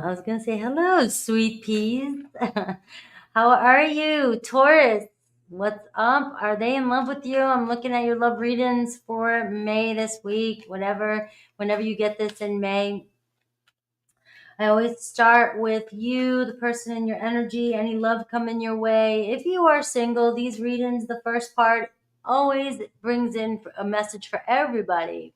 I was going to say hello, sweet peas. How are you, Taurus? What's up? Are they in love with you? I'm looking at your love readings for May this week, whenever you get this in May. I always start with you, the person in your energy, any love coming your way. If you are single, these readings, the first part always brings in a message for everybody.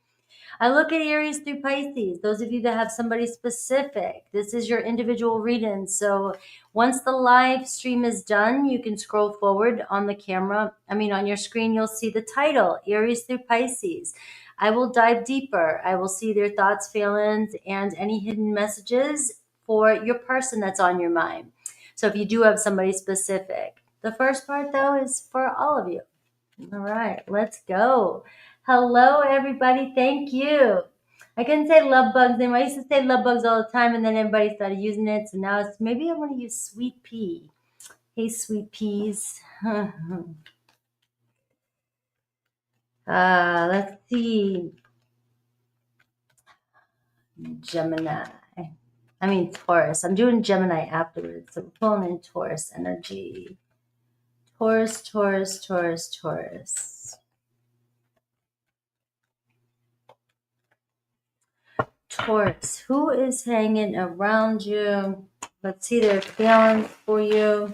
I look at Aries through Pisces. Those of you that have somebody specific, this is your individual reading. So once the live stream is done, you can scroll forward on the camera. On your screen, you'll see the title, Aries through Pisces. I will dive deeper. I will see their thoughts, feelings, and any hidden messages for your person that's on your mind. So if you do have somebody specific. The first part, though, is for all of you. All right, let's go. Hello, everybody. Thank you. I couldn't say love bugs anymore. I used to say love bugs all the time, and then everybody started using it. So now it's maybe I want to use sweet pea. Hey, sweet peas. Let's see. Taurus. I'm doing Gemini afterwards. So we're pulling in Taurus energy. Taurus, Taurus, Taurus, Taurus. Taurus, who is hanging around you? Let's see their feelings for you.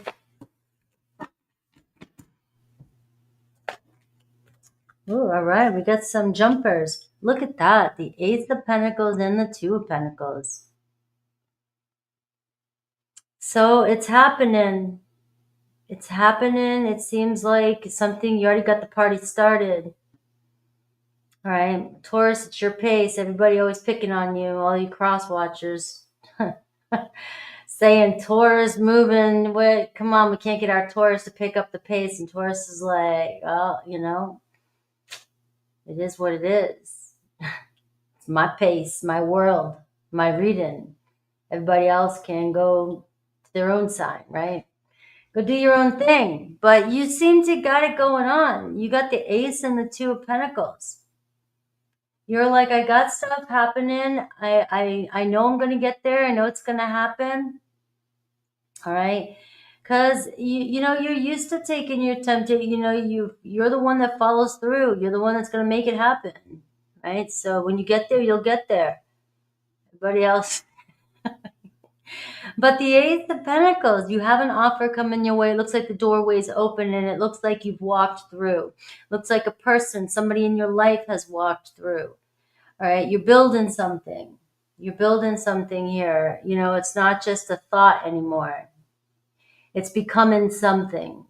Ooh, all right, we got some jumpers. Look at that, the Ace of Pentacles and the Two of Pentacles. So it's happening. It's happening. It seems like something, you already got the party started. All right, Taurus, it's your pace. Everybody always picking on you, all you cross watchers. Saying Taurus moving, wait, come on, we can't get our Taurus to pick up the pace. And Taurus is like, oh, it is what it is. It's my pace, my world, my reading. Everybody else can go to their own side, right? Go do your own thing. But you seem to got it going on. You got the Ace and the Two of Pentacles. You're like, I got stuff happening. I know I'm going to get there. I know it's going to happen. All right. Because, you're used to taking your temptation. You're the one that follows through. You're the one that's going to make it happen. Right. So when you get there, you'll get there. Everybody else. But the Ace of Pentacles, you have an offer coming your way. It looks like the doorway's open and it looks like you've walked through. Looks like a person, somebody in your life has walked through. All right. You're building something. You're building something here. It's not just a thought anymore. It's becoming something.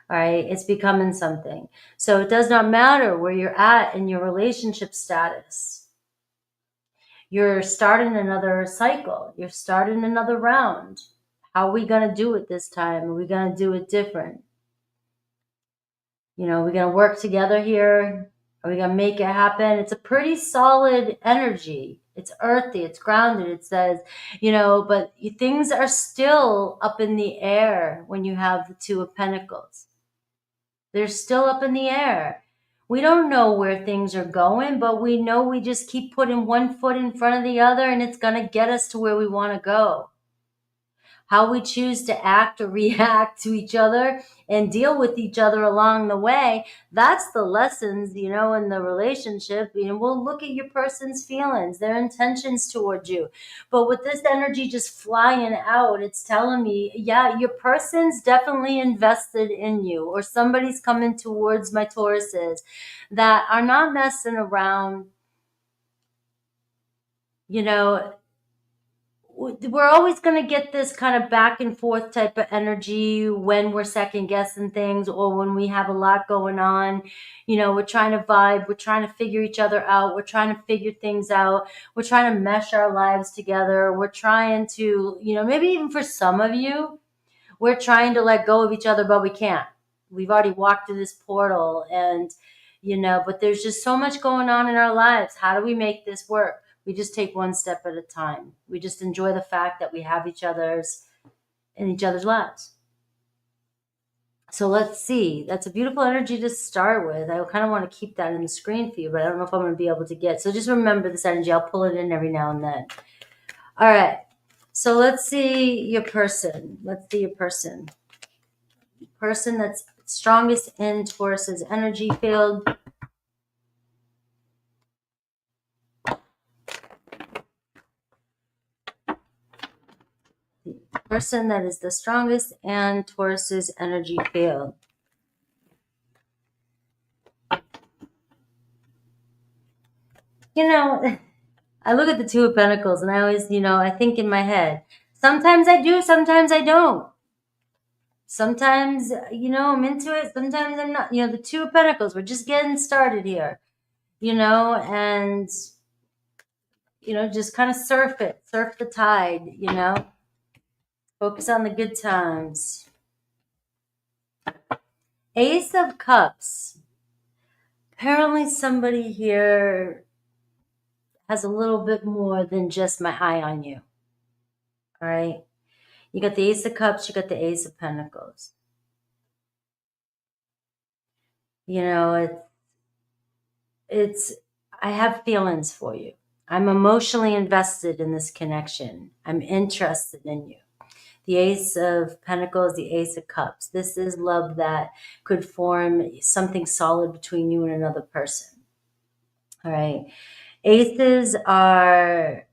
All right. It's becoming something. So it does not matter where you're at in your relationship status. You're starting another cycle. You're starting another round. How are we going to do it this time? Are we going to do it different? We're going to work together here. Are we going to make it happen? It's a pretty solid energy. It's earthy. It's grounded. It says, but things are still up in the air when you have the Two of Pentacles. They're still up in the air. We don't know where things are going, but we know we just keep putting one foot in front of the other and it's going to get us to where we want to go. How we choose to act or react to each other and deal with each other along the way, that's the lessons, in the relationship. We'll look at your person's feelings, their intentions towards you. But with this energy just flying out, it's telling me, yeah, your person's definitely invested in you, or somebody's coming towards my Tauruses that are not messing around. We're always going to get this kind of back and forth type of energy when we're second guessing things or when we have a lot going on. We're trying to vibe. We're trying to figure each other out. We're trying to figure things out. We're trying to mesh our lives together. We're trying to, maybe even for some of you, we're trying to let go of each other, but we can't. We've already walked through this portal and, but there's just so much going on in our lives. How do we make this work? We just take one step at a time. We just enjoy the fact that we have each other's in each other's lives. So let's see. That's a beautiful energy to start with. I kind of want to keep that in the screen for you, but I don't know if I'm going to be able to get. So just remember this energy. I'll pull it in every now and then. All right. So let's see your person. Let's see your person. Person that's strongest in Taurus's energy field. The person that is the strongest in Taurus's energy field. You know, I look at the Two of Pentacles and I always, I think in my head, sometimes I do, sometimes I don't. Sometimes, I'm into it, sometimes I'm not. The Two of Pentacles, we're just getting started here, and, just kind of surf the tide, focus on the good times. Ace of Cups. Apparently somebody here has a little bit more than just my eye on you. All right. You got the Ace of Cups, you got the Ace of Pentacles. It's I have feelings for you. I'm emotionally invested in this connection. I'm interested in you. The Ace of Pentacles, the Ace of Cups. This is love that could form something solid between you and another person. All right. Aces are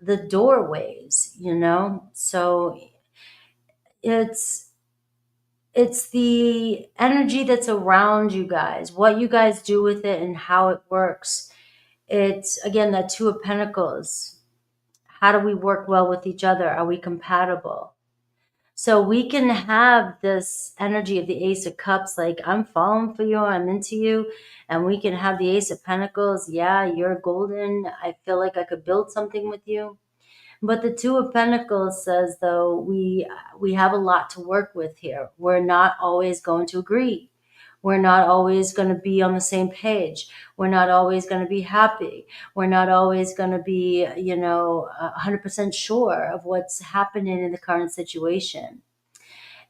the doorways, so it's the energy that's around you guys, what you guys do with it and how it works. It's, again, that Two of Pentacles. How do we work well with each other? Are we compatible? So we can have this energy of the Ace of Cups, like I'm falling for you, I'm into you. And we can have the Ace of Pentacles. Yeah, you're golden. I feel like I could build something with you. But the Two of Pentacles says, though, we have a lot to work with here. We're not always going to agree. We're not always going to be on the same page. We're not always going to be happy. We're not always going to be, 100% sure of what's happening in the current situation.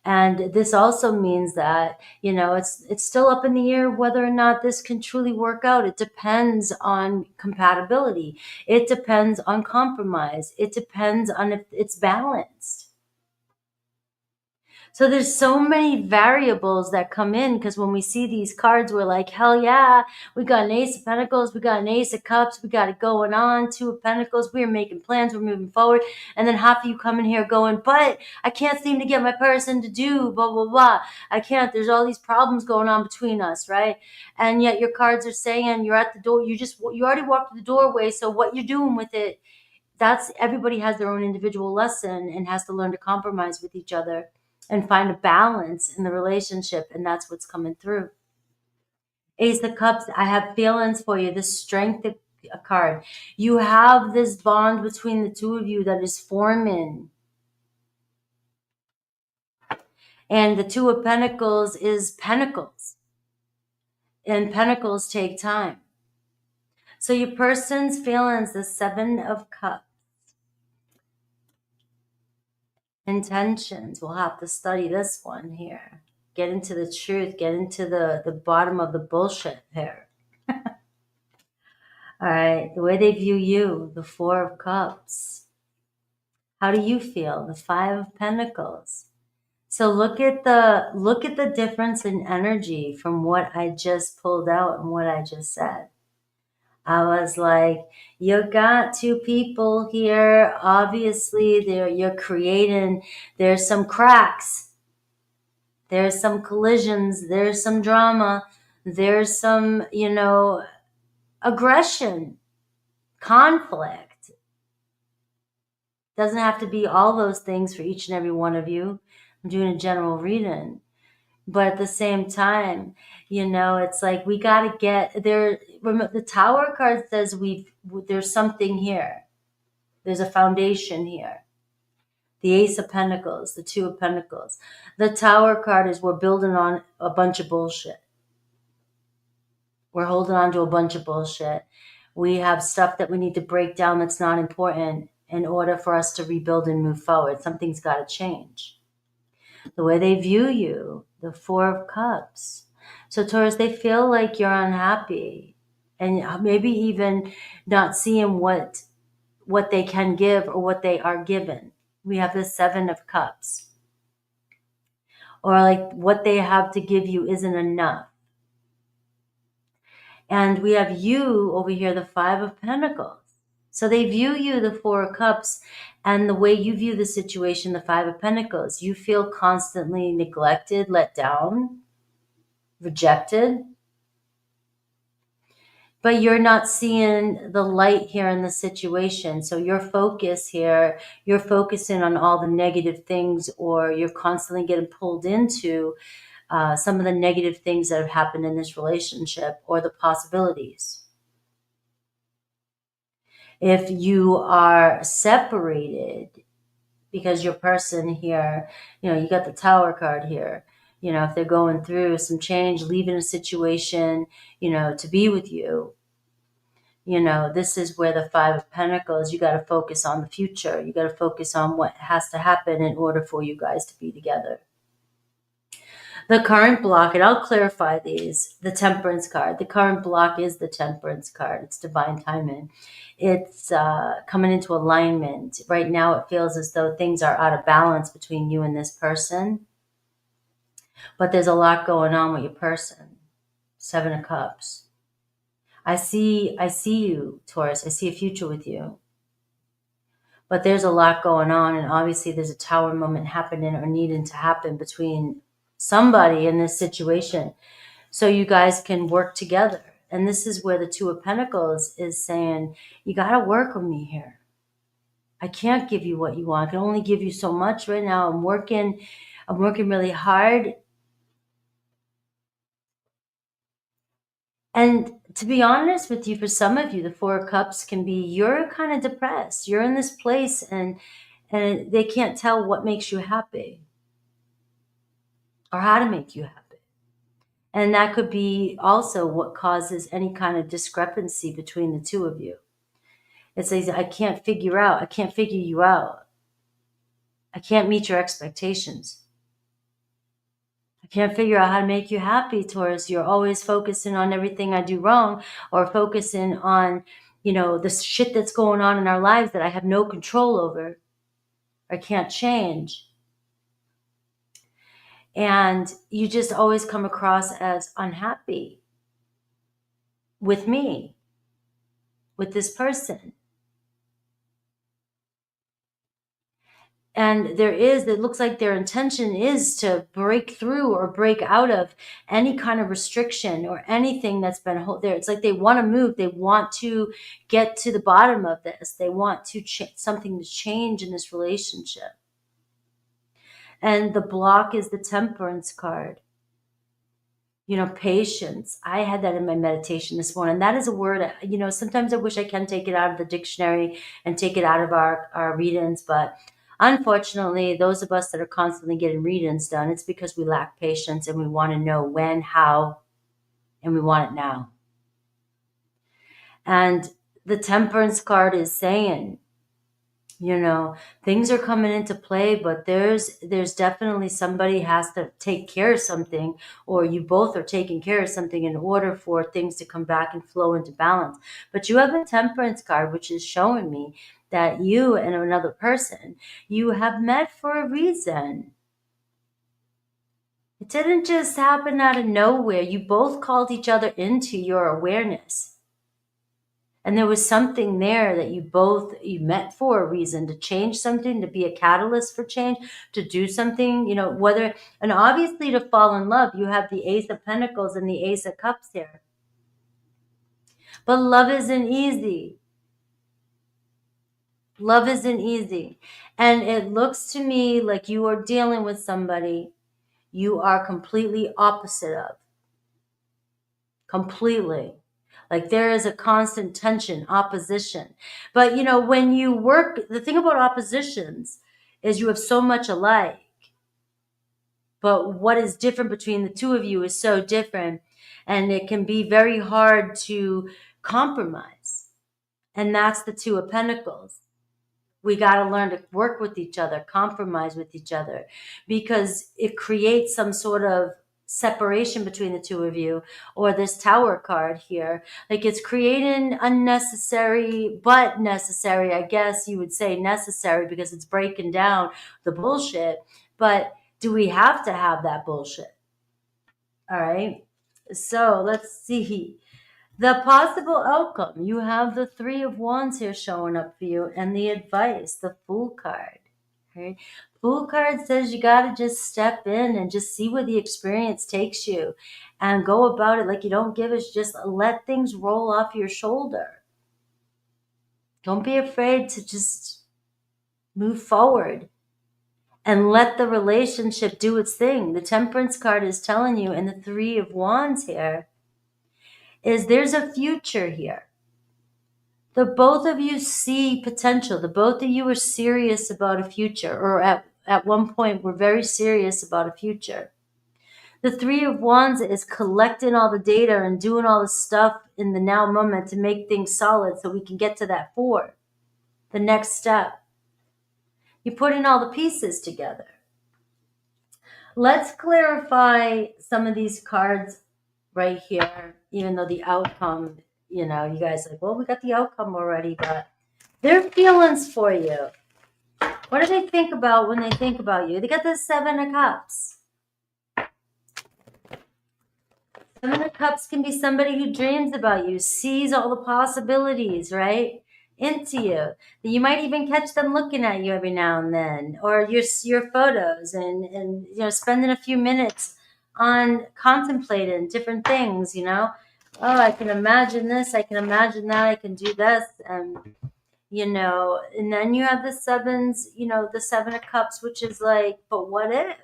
And this also means that, it's still up in the air whether or not this can truly work out. It depends on compatibility. It depends on compromise. It depends on if it's balanced. So there's so many variables that come in, because when we see these cards, we're like, hell yeah, we got an Ace of Pentacles, we got an Ace of Cups, we got it going on, Two of Pentacles, we're making plans, we're moving forward. And then half of you come in here going, but I can't seem to get my person to do blah, blah, blah. I can't, there's all these problems going on between us, right? And yet your cards are saying you're at the door, you already walked through the doorway, so what you're doing with it, that's, everybody has their own individual lesson and has to learn to compromise with each other and find a balance in the relationship. And that's what's coming through. Ace of Cups, I have feelings for you. The Strength card. You have this bond between the two of you that is forming. And the Two of Pentacles is pentacles. And pentacles take time. So your person's feelings, the Seven of Cups. Intentions. We'll have to study this one here. Get into the truth. Get into the bottom of the bullshit here. All right. The way they view you, the Four of Cups. How do you feel? The Five of Pentacles. So look at the difference in energy from what I just pulled out and what I just said. I was like, you got two people here. Obviously, you're creating, there's some cracks. There's some collisions. There's some drama. There's some, aggression, conflict. Doesn't have to be all those things for each and every one of you. I'm doing a general reading. But at the same time, it's like we got to get there. The Tower card says there's something here. There's a foundation here. The Ace of Pentacles, the Two of Pentacles. The Tower card is we're building on a bunch of bullshit. We're holding on to a bunch of bullshit. We have stuff that we need to break down that's not important in order for us to rebuild and move forward. Something's got to change. The way they view you, the Four of Cups. So Taurus, they feel like you're unhappy and maybe even not seeing what they can give or what they are given. we have the Seven of Cups. Or like what they have to give you isn't enough. And we have you over here, the Five of Pentacles. So they view you, the Four of Cups, and the way you view the situation, the Five of Pentacles. You feel constantly neglected, let down, rejected. But you're not seeing the light here in the situation. So your focus here, you're focusing on all the negative things, or you're constantly getting pulled into some of the negative things that have happened in this relationship, or the possibilities. If you are separated, because your person here, you got the Tower card here, if they're going through some change, leaving a situation, to be with you, this is where the Five of Pentacles, you got to focus on the future. You got to focus on what has to happen in order for you guys to be together. The current block, and I'll clarify these, the Temperance card. The current block is the Temperance card. It's divine timing. It's coming into alignment. Right now it feels as though things are out of balance between you and this person. But there's a lot going on with your person. Seven of Cups. I see you, Taurus. I see a future with you. But there's a lot going on, and obviously there's a Tower moment happening or needing to happen between somebody in this situation so you guys can work together. And this is where the Two of Pentacles is saying, you got to work with me here. I can't give you what you want. I can only give you so much right now. I'm working really hard. And to be honest with you, for some of you, the Four of Cups can be, you're kind of depressed. You're in this place and they can't tell what makes you happy or how to make you happy. And that could be also what causes any kind of discrepancy between the two of you. It says, I can't figure you out. I can't meet your expectations. I can't figure out how to make you happy, Taurus. You're always focusing on everything I do wrong, or focusing on, the shit that's going on in our lives that I have no control over. I can't change. And you just always come across as unhappy with me, with this person. And it looks like their intention is to break through or break out of any kind of restriction or anything that's been there. It's like they want to move. They want to get to the bottom of this. They want to something to change in this relationship. And the block is the Temperance card. Patience. I had that in my meditation this morning. That is a word, sometimes I wish I can take it out of the dictionary and take it out of our readings, but unfortunately, those of us that are constantly getting readings done, it's because we lack patience and we want to know when, how, and we want it now. And the Temperance card is saying, things are coming into play, but there's definitely somebody has to take care of something, or you both are taking care of something in order for things to come back and flow into balance. But you have a Temperance card, which is showing me that you and another person, you have met for a reason. It didn't just happen out of nowhere. You both called each other into your awareness. And there was something there that you met for a reason, to change something, to be a catalyst for change, to do something, and obviously to fall in love. You have the Ace of Pentacles and the Ace of Cups here. But love isn't easy. Love isn't easy. And it looks to me like you are dealing with somebody you are completely opposite of. Completely. Like there is a constant tension, opposition. But, when you work, the thing about oppositions is you have so much alike. But what is different between the two of you is so different. And it can be very hard to compromise. And that's the Two of Pentacles. We got to learn to work with each other, compromise with each other, because it creates some sort of separation between the two of you, or this Tower card here. Like, it's creating unnecessary, but necessary, I guess you would say necessary, because it's breaking down the bullshit. But do we have to have that bullshit? All right. So let's see. The possible outcome. You have the Three of Wands here showing up for you, and the advice, the Fool card. Okay? Fool card says you got to just step in and just see where the experience takes you and go about it like you don't give a shit. Just let things roll off your shoulder. Don't be afraid to just move forward and let the relationship do its thing. The Temperance card is telling you, and the Three of Wands here, is there's a future here. The both of you see potential. The both of you are serious about a future, or at one point were very serious about a future. The Three of Wands is collecting all the data and doing all the stuff in the now moment to make things solid so we can get to that Four, the next step. You're putting all the pieces together. Let's clarify some of these cards right here, even though the outcome, you guys are like, well, we got the outcome already, but their feelings for you. What do they think about when they think about you? They got the Seven of Cups. Seven of Cups can be somebody who dreams about you, sees all the possibilities, right, into you. You might even catch them looking at you every now and then, or your photos, and spending a few minutes on contemplating different things. Oh, I can imagine this, I can imagine that, I can do this, and then you have the sevens, the Seven of Cups, which is like, but what if,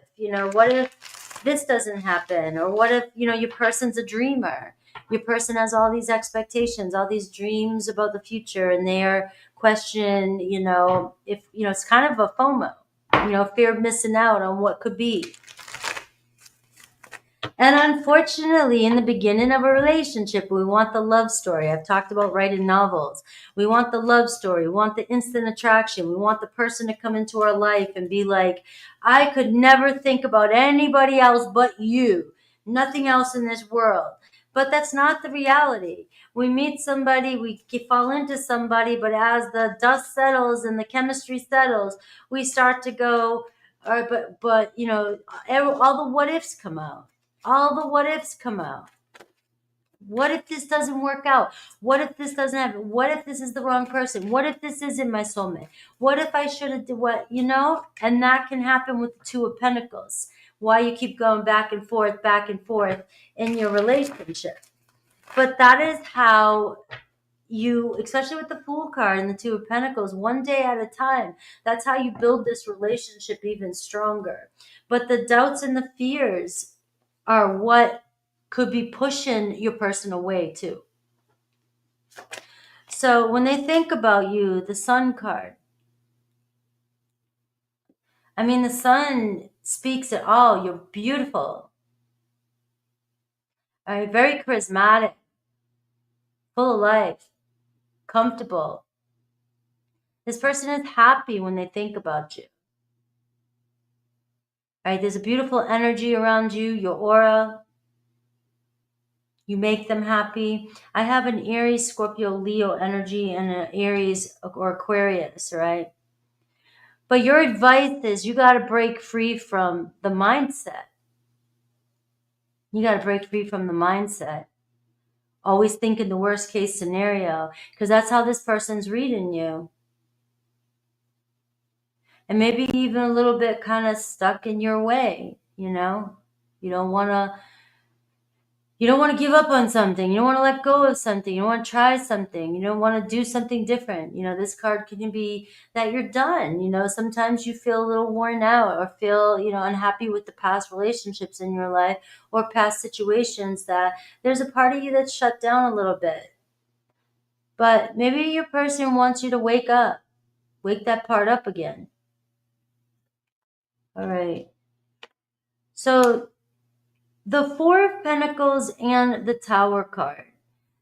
what if this doesn't happen? Or what if, your person's a dreamer. Your person has all these expectations, all these dreams about the future, and they're questioning, if, it's kind of a FOMO, fear of missing out on what could be. And unfortunately, in the beginning of a relationship, we want the love story. I've talked about writing novels. We want the love story. We want the instant attraction. We want the person to come into our life and be like, I could never think about anybody else but you. Nothing else in this world. But that's not the reality. We meet somebody, we fall into somebody, but as the dust settles and the chemistry settles, we start to go, all right, but all the what ifs come out. All the what ifs come out. What if this doesn't work out? What if this doesn't happen? What if this is the wrong person? What if this isn't my soulmate? What if I should have did what, And that can happen with the Two of Pentacles. Why you keep going back and forth in your relationship. But that is how you, especially with the Fool card and the Two of Pentacles, one day at a time, that's how you build this relationship even stronger. But the doubts and the fears are what could be pushing your person away too. So when they think about you, the Sun card, the Sun speaks it all. You're beautiful. All right, very charismatic, full of life, comfortable. This person is happy when they think about you. All right, there's a beautiful energy around you, your aura. You make them happy. I have an Aries, Scorpio, Leo energy and an Aries or Aquarius, right? But your advice is you got to break free from the mindset. You got to break free from the mindset. Always thinking the worst case scenario, because that's how this person's reading you. And maybe even a little bit kind of stuck in your way, You don't want to give up on something. You don't want to let go of something. You don't want to try something. You don't want to do something different. This card can be that you're done. Sometimes you feel a little worn out or feel, unhappy with the past relationships in your life or past situations, that there's a part of you that's shut down a little bit. But maybe your person wants you to wake up. Wake that part up again. All right. So the Four of Pentacles and the Tower card.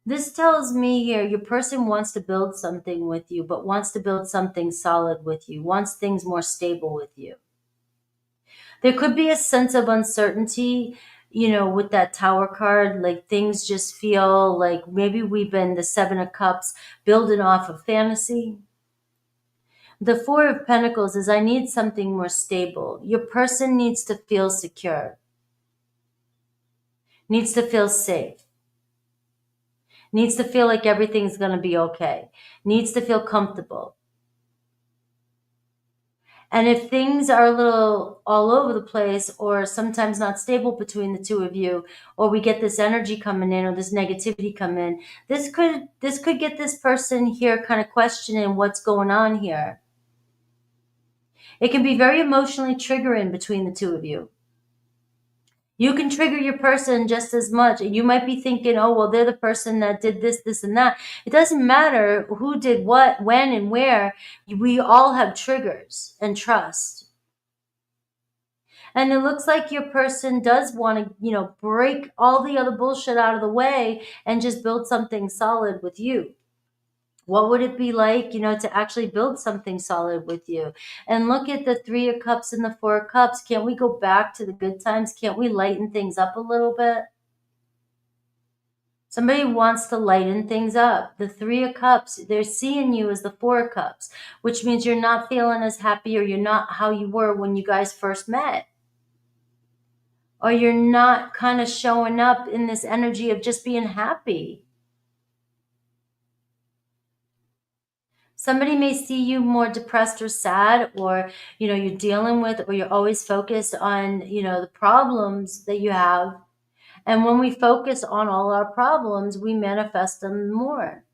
This tells me here your person wants to build something with you, but wants to build something solid with you, wants things more stable with you. There could be a sense of uncertainty. with that Tower card, like things just feel like maybe we've been the Seven of Cups building off of fantasy. The Four of Pentacles is I need something more stable. Your person needs to feel secure, needs to feel safe, needs to feel like everything's going to be okay, needs to feel comfortable. And if things are a little all over the place or sometimes not stable between the two of you, or we get this energy coming in or this negativity come in, this could get this person here kind of questioning what's going on here. It can be very emotionally triggering between the two of you. You can trigger your person just as much. And you might be thinking, oh, well, they're the person that did this, this, and that. It doesn't matter who did what, when, and where. We all have triggers and trust. And it looks like your person does want to, break all the other bullshit out of the way and just build something solid with you. What would it be like, to actually build something solid with you? And look at the Three of Cups and the Four of Cups. Can't we go back to the good times? Can't we lighten things up a little bit? Somebody wants to lighten things up. The Three of Cups, they're seeing you as the Four of Cups, which means you're not feeling as happy, or you're not how you were when you guys first met. Or you're not kind of showing up in this energy of just being happy. Somebody may see you more depressed or sad, or, you're dealing with, or you're always focused on, the problems that you have. And when we focus on all our problems, we manifest them more.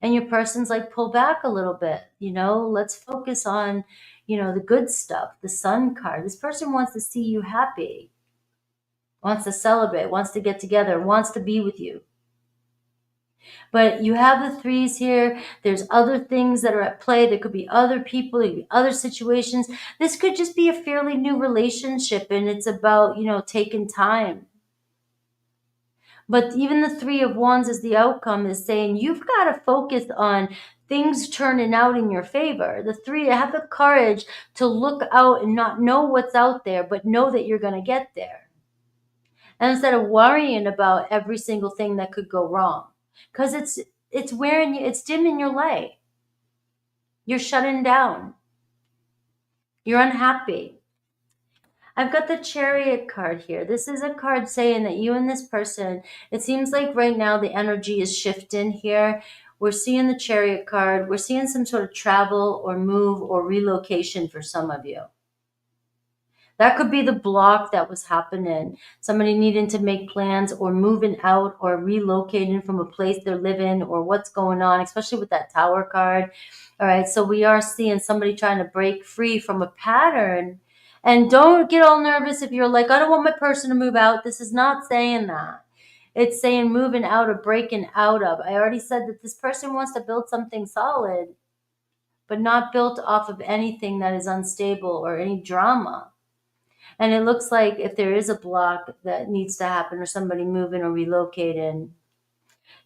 And your person's like, pull back a little bit, let's focus on, the good stuff, the Sun card. This person wants to see you happy, wants to celebrate, wants to get together, wants to be with you. But you have the threes here. There's other things that are at play. There could be other people, there could be other situations. This could just be a fairly new relationship, and it's about, taking time. But even the Three of Wands as the outcome is saying you've got to focus on things turning out in your favor. The three, have the courage to look out and not know what's out there, but know that you're going to get there. And instead of worrying about every single thing that could go wrong, because it's wearing you, it's dimming your light. You're shutting down. You're unhappy. I've got the Chariot card here. This is a card saying that you and this person, it seems like right now the energy is shifting here. We're seeing the Chariot card. We're seeing some sort of travel or move or relocation for some of you. That could be the block that was happening. Somebody needing to make plans or moving out or relocating from a place they're living, or what's going on, especially with that Tower card. All right, so we are seeing somebody trying to break free from a pattern. And don't get all nervous if you're like, I don't want my person to move out. This is not saying that. It's saying moving out or breaking out of. I already said that this person wants to build something solid, but not built off of anything that is unstable or any drama. And it looks like if there is a block that needs to happen, or somebody moving or relocating,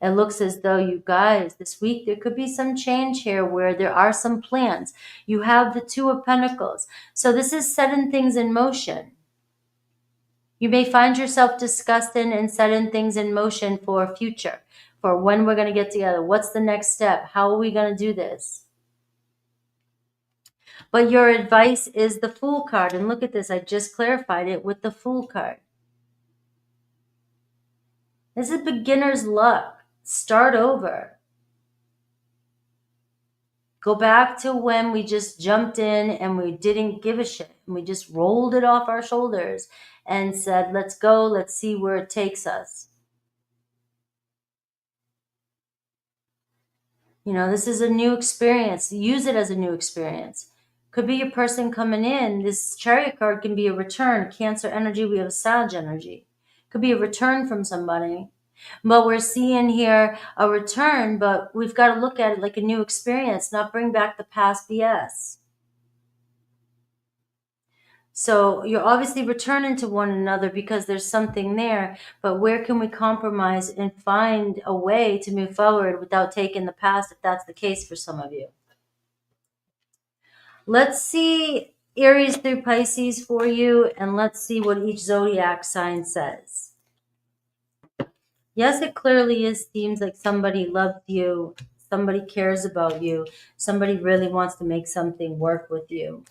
it looks as though you guys, this week, there could be some change here where there are some plans. You have the Two of Pentacles. So this is setting things in motion. You may find yourself discussing and setting things in motion for future, for when we're going to get together. What's the next step? How are we going to do this? But your advice is the Fool card. And look at this. I just clarified it with the Fool card. This is beginner's luck. Start over. Go back to when we just jumped in and we didn't give a shit. And we just rolled it off our shoulders and said, let's go. Let's see where it takes us. This is a new experience. Use it as a new experience. Could be your person coming in. This Chariot card can be a return. Cancer energy, we have a Sag energy. Could be a return from somebody. But we're seeing here a return, but we've got to look at it like a new experience, not bring back the past BS. So you're obviously returning to one another because there's something there, but where can we compromise and find a way to move forward without taking the past, if that's the case for some of you? Let's see Aries through Pisces for you, and let's see what each zodiac sign says. Yes, it clearly is. Seems like somebody loves you, somebody cares about you, somebody really wants to make something work with you.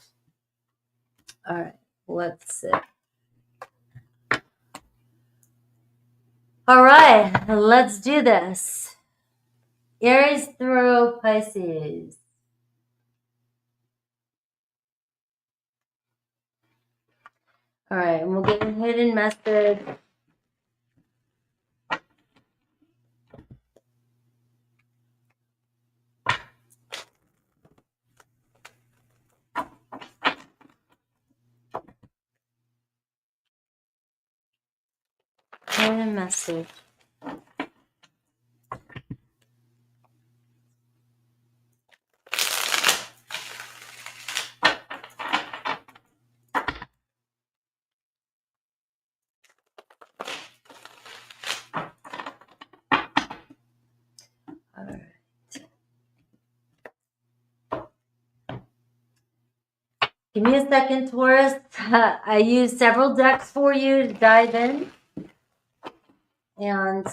All right, let's see. All right, let's do this. Aries through Pisces. All right, and we'll get a hidden message. Hidden message. All right. Give me a second, Taurus. I used several decks for you to dive in. And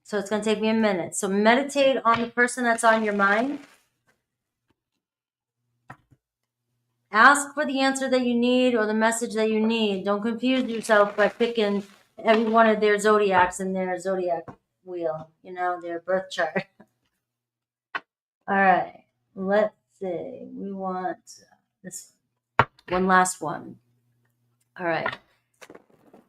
so it's going to take me a minute. So meditate on the person that's on your mind. Ask for the answer that you need or the message that you need. Don't confuse yourself by picking every one of their zodiacs in their zodiac wheel, their birth chart. All right, let's see. We want this one last one. All right.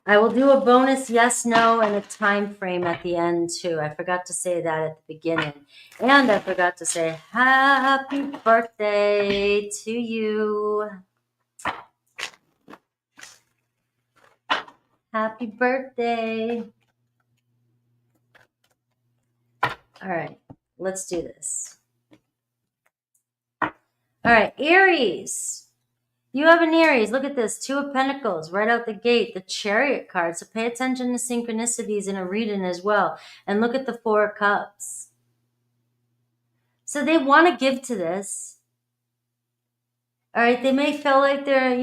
I will do a bonus yes, no, and a time frame at the end too. I forgot to say that at the beginning. And I forgot to say happy birthday to you. Happy birthday. All right, let's do this. All right, Aries. You have an Aries. Look at this. 2 of Pentacles right out the gate. The Chariot card. So pay attention to synchronicities in a reading as well. And look at the 4 of Cups. So they want to give to this. All right. They may feel like they're,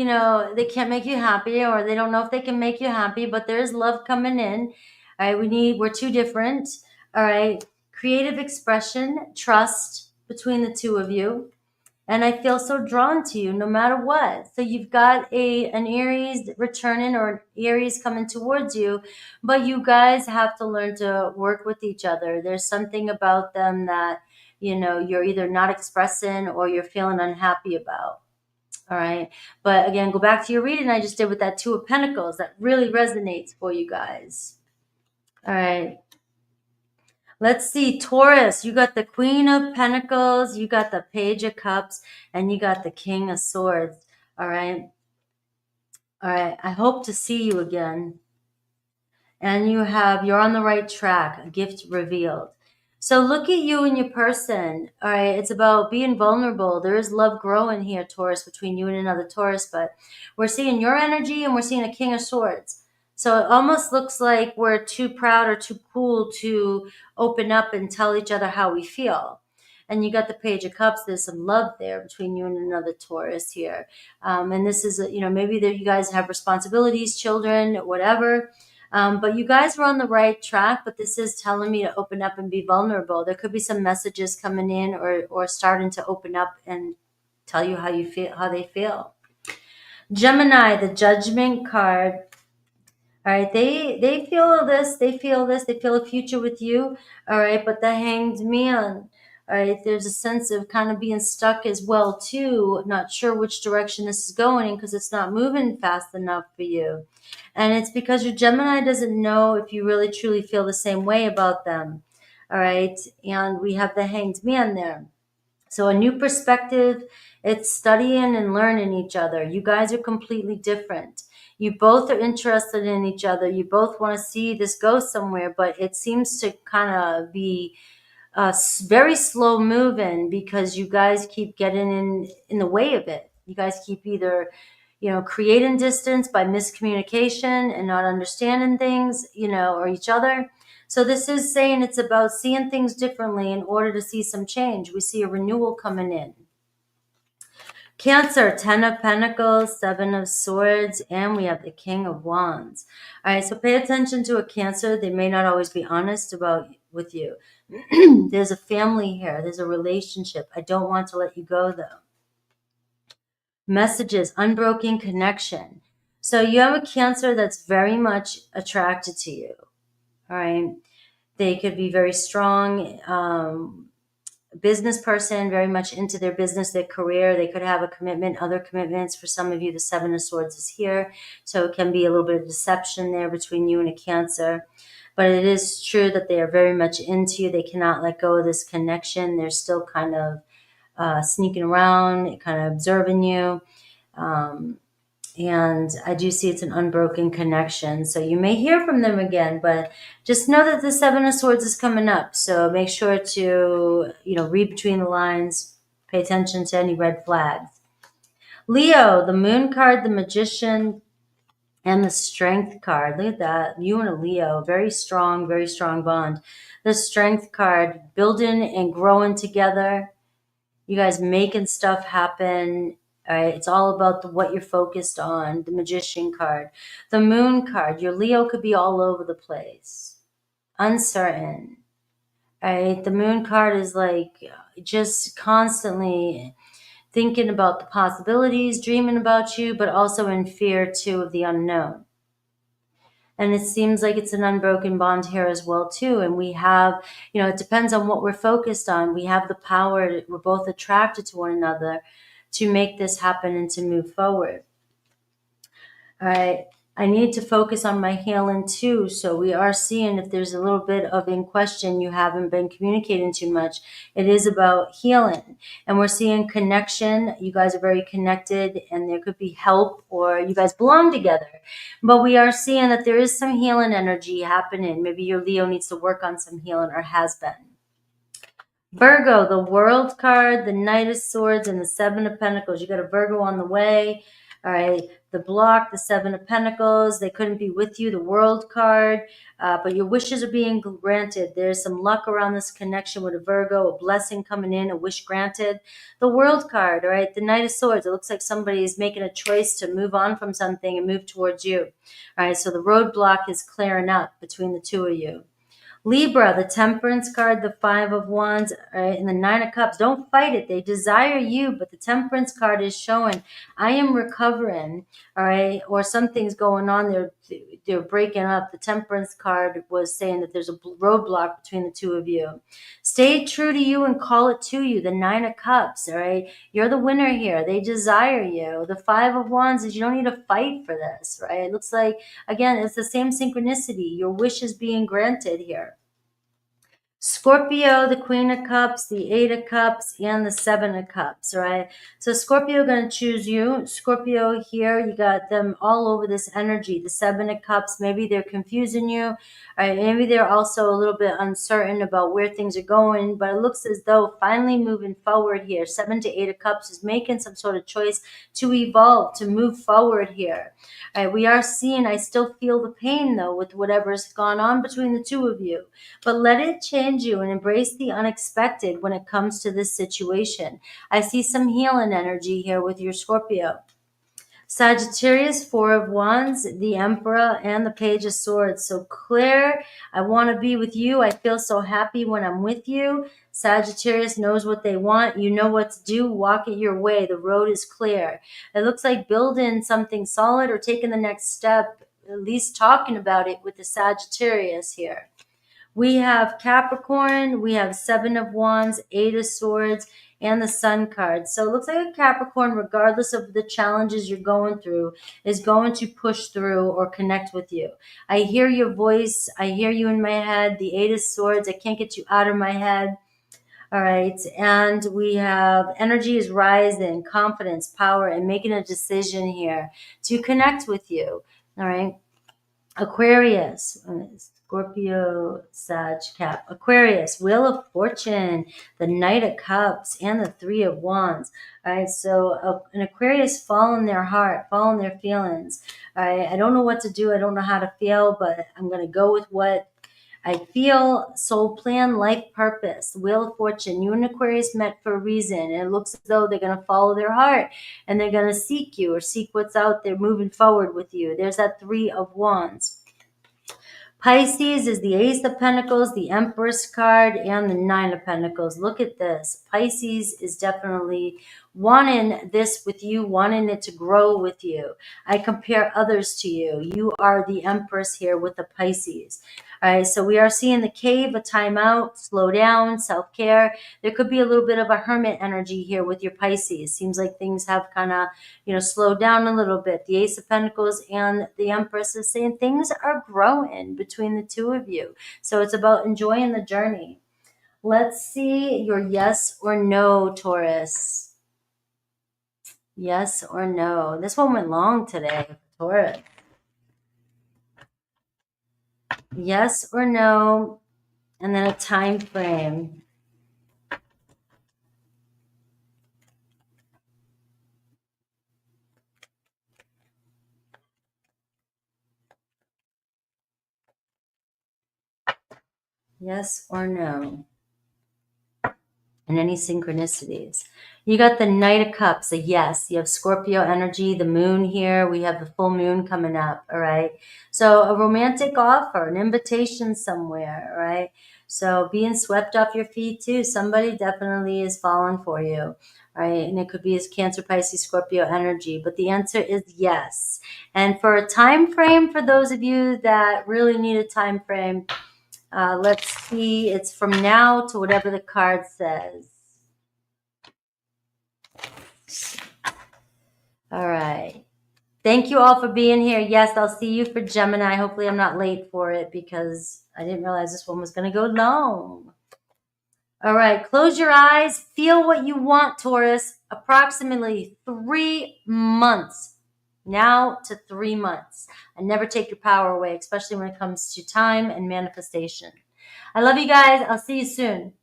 they can't make you happy, or they don't know if they can make you happy, but there's love coming in. All right. We're 2 different. All right. Creative expression, trust between the 2 of you. And I feel so drawn to you no matter what. So you've got an Aries returning or an Aries coming towards you, but you guys have to learn to work with each other. There's something about them that, you're either not expressing or you're feeling unhappy about. All right. But again, go back to your reading I just did with that 2 of Pentacles. That really resonates for you guys. All right. Let's see, Taurus, you got the Queen of Pentacles, you got the Page of Cups, and you got the King of Swords. All right. All right. I hope to see you again. And you're on the right track, a gift revealed. So look at you and your person. All right. It's about being vulnerable. There is love growing here, Taurus, between you and another Taurus, but we're seeing your energy and we're seeing a King of Swords. So it almost looks like we're too proud or too cool to open up and tell each other how we feel. And you got the Page of Cups. There's some love there between you and another Taurus here. And this is, maybe that you guys have responsibilities, children, whatever. But you guys were on the right track, but this is telling me to open up and be vulnerable. There could be some messages coming in or starting to open up and tell you how you feel, how they feel. Gemini, the Judgment card. All right, they feel this, they feel a future with you. All right, but the Hanged Man. All right, there's a sense of kind of being stuck as well too. Not sure which direction this is going because it's not moving fast enough for you. And it's because your Gemini doesn't know if you really truly feel the same way about them. All right, and we have the Hanged Man there. So a new perspective, it's studying and learning each other. You guys are completely different. You both are interested in each other. You both want to see this go somewhere, but it seems to kind of be very slow moving because you guys keep getting in the way of it. You guys keep either, creating distance by miscommunication and not understanding things, or each other. So this is saying it's about seeing things differently in order to see some change. We see a renewal coming in. Cancer, 10 of Pentacles, 7 of Swords, and we have the King of Wands. All right, so pay attention to a Cancer. They may not always be honest with you. There's a family here. There's a relationship. I don't want to let you go, though. Messages, unbroken connection. So you have a Cancer that's very much attracted to you. All right. They could be very strong, business person, very much into their business, their career. They could have a commitment, other commitments. For some of you, the 7 of Swords is here. So it can be a little bit of deception there between you and a Cancer. But it is true that they are very much into you. They cannot let go of this connection. They're still kind of sneaking around, kind of observing you. And I do see it's an unbroken connection. So you may hear from them again, but just know that the 7 of Swords is coming up. So make sure to, read between the lines, pay attention to any red flags. Leo, the Moon card, the Magician, and the Strength card. Look at that. You and a Leo, very strong bond. The Strength card, building and growing together. You guys making stuff happen. All right, it's all about what you're focused on. The Magician card. The Moon card. Your Leo could be all over the place. Uncertain. All right, the Moon card is like just constantly thinking about the possibilities, dreaming about you, but also in fear too of the unknown. And it seems like it's an unbroken bond here as well too. And we have, it depends on what we're focused on. We have the power, we're both attracted to one another to make this happen and to move forward. All right. I need to focus on my healing too. So we are seeing if there's a little bit of in question, you haven't been communicating too much. It is about healing. And we're seeing connection. You guys are very connected and there could be help or you guys belong together. But we are seeing that there is some healing energy happening. Maybe your Leo needs to work on some healing or has been. Virgo, the World card, the Knight of Swords, and the 7 of Pentacles. You got a Virgo on the way. All right, the block, the 7 of Pentacles, they couldn't be with you, the World card, but your wishes are being granted. There's some luck around this connection with a Virgo, a blessing coming in, a wish granted. The World card, all right, the Knight of Swords, it looks like somebody is making a choice to move on from something and move towards you. All right, so the roadblock is clearing up between the two of you. Libra, the Temperance card, the 5 of Wands, and the 9 of Cups. Don't fight it. They desire you, but the Temperance card is showing, I am recovering, all right, or something's going on. They're breaking up. The Temperance card was saying that there's a roadblock between the two of you. Stay true to you and call it to you. The 9 of Cups, all right? You're the winner here. They desire you. The 5 of Wands is you don't need to fight for this, right? It looks like, again, it's the same synchronicity. Your wish is being granted here. Scorpio, the Queen of Cups, the 8 of Cups, and the 7 of Cups, right? So Scorpio going to choose you. Scorpio here, you got them all over this energy. The 7 of Cups, maybe they're confusing you. Right? Maybe they're also a little bit uncertain about where things are going, but it looks as though finally moving forward here. 7 to 8 of Cups is making some sort of choice to evolve, to move forward here. Right? We are seeing, I still feel the pain though with whatever's gone on between the two of you, but let it change you and embrace the unexpected when it comes to this situation. I see some healing energy here with your Scorpio. Sagittarius, 4 of Wands, the Emperor, and the Page of Swords. So Claire, I want to be with you. I feel so happy when I'm with you. Sagittarius knows what they want. You know what to do. Walk it your way. The road is clear. It looks like building something solid or taking the next step, at least talking about it with the Sagittarius here. We have Capricorn, we have 7 of Wands, 8 of Swords, and the Sun card. So it looks like a Capricorn, regardless of the challenges you're going through, is going to push through or connect with you. I hear your voice. I hear you in my head. The 8 of Swords, I can't get you out of my head. All right. And we have energy is rising, confidence, power, and making a decision here to connect with you. All right. Aquarius, Scorpio, Sag, Cap, Aquarius, Wheel of Fortune, the Knight of Cups, and the 3 of Wands. All right, so an Aquarius following their heart, following their feelings. All right, I don't know what to do. I don't know how to feel, but I'm going to go with what I feel soul plan, life purpose, wheel of fortune. You and Aquarius met for a reason. And it looks as though they're going to follow their heart and they're going to seek you or seek what's out there moving forward with you. There's that 3 of Wands. Pisces is the Ace of Pentacles, the Empress card, and the 9 of Pentacles. Look at this. Pisces is definitely wanting this with you, wanting it to grow with you. I compare others to you. You are the Empress here with the Pisces. All right, so we are seeing the cave, a timeout, slow down, self-care. There could be a little bit of a hermit energy here with your Pisces. Seems like things have kind of, slowed down a little bit. The Ace of Pentacles and the Empress is saying things are growing between the two of you. So it's about enjoying the journey. Let's see your yes or no, Taurus. Yes or no. This one went long today, Taurus. Yes or no, and then a time frame. Yes or no. And any synchronicities. You got the Knight of Cups, a yes. You have Scorpio energy, the moon here. We have the full moon coming up, all right? So a romantic offer, an invitation somewhere, all right? So being swept off your feet too. Somebody definitely is falling for you, right? And it could be as Cancer, Pisces, Scorpio energy. But the answer is yes. And for a time frame, for those of you that really need a time frame, let's see. It's from now to whatever the card says. All right. Thank you all for being here. Yes, I'll see you for Gemini. Hopefully I'm not late for it because I didn't realize this one was going to go long. All right. Close your eyes. Feel what you want, Taurus. Approximately 3 months. Now to 3 months. And never take your power away, especially when it comes to time and manifestation. I love you guys. I'll see you soon.